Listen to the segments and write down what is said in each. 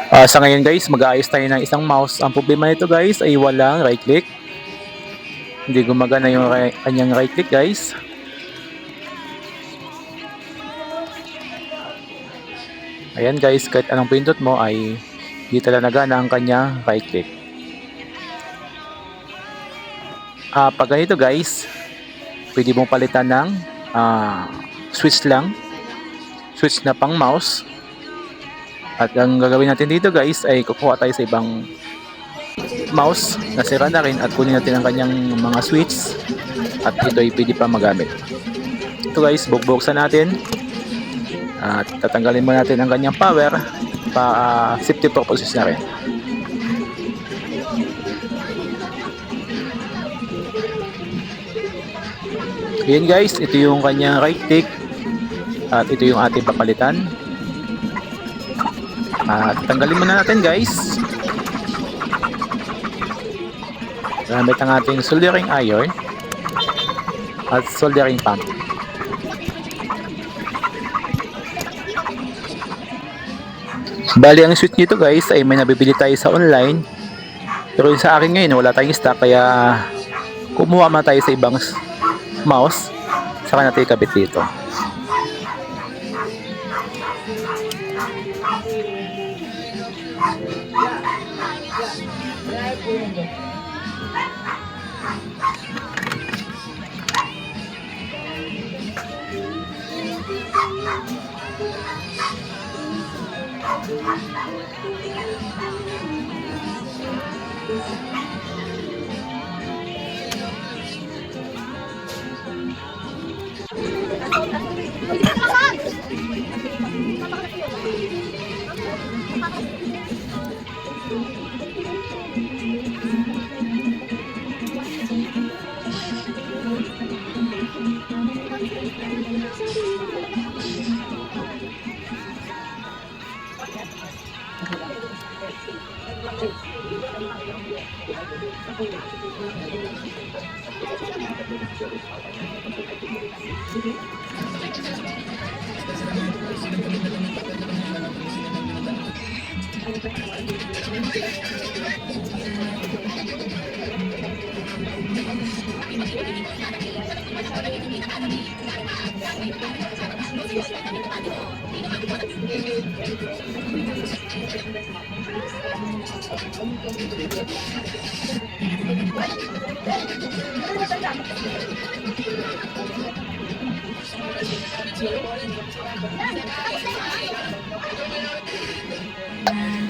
Sa ngayon guys, mag-aayos tayo ng isang mouse. Ang problema nito guys ay walang right click. Hindi gumagana yung kanyang right click guys. Ayan guys, kahit anong pindot mo ay hindi talaga nagana ang kanyang right click. Pag ganito guys, pwede mong palitan ng switch lang. Switch na pang mouse. At ang gagawin natin dito guys ay kukuha tayo sa ibang mouse na sira na rin at kunin natin ang kanyang mga switch at ito ay pwede pa magamit. Ito guys, bubuksan natin at tatanggalin mo natin ang kanyang power para safety purposes na rin. Ayan guys, ito yung kanyang right click at ito yung ating papalitan. Tanggalin muna natin guys. Gamit ang ating soldering iron at soldering pump. Bali ang switch nito guys ay may nabibili tayo sa online. Pero sa akin ngayon wala tayong stock kaya kumuha man tayo sa ibang mouse saka natin ikabit dito.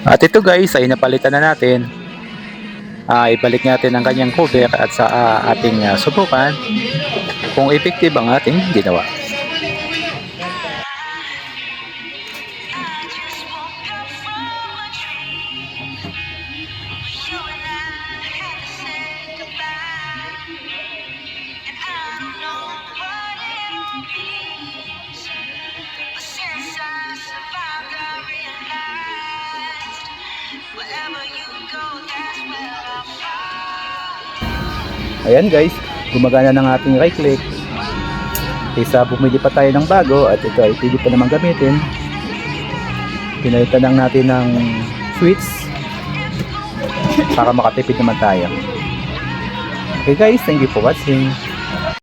At ito guys ay napalitan na natin. Ibalik natin ang kanyang cover at sa ating subukan kung effective ang ating ginawa. Ayan guys, gumagana ng ating right click. Kaysa bumili pa tayo ng bago at ito ay pwede pa naman gamitin. Pinalitan lang natin ng switch para makatipid naman tayo. Okay guys, thank you for watching.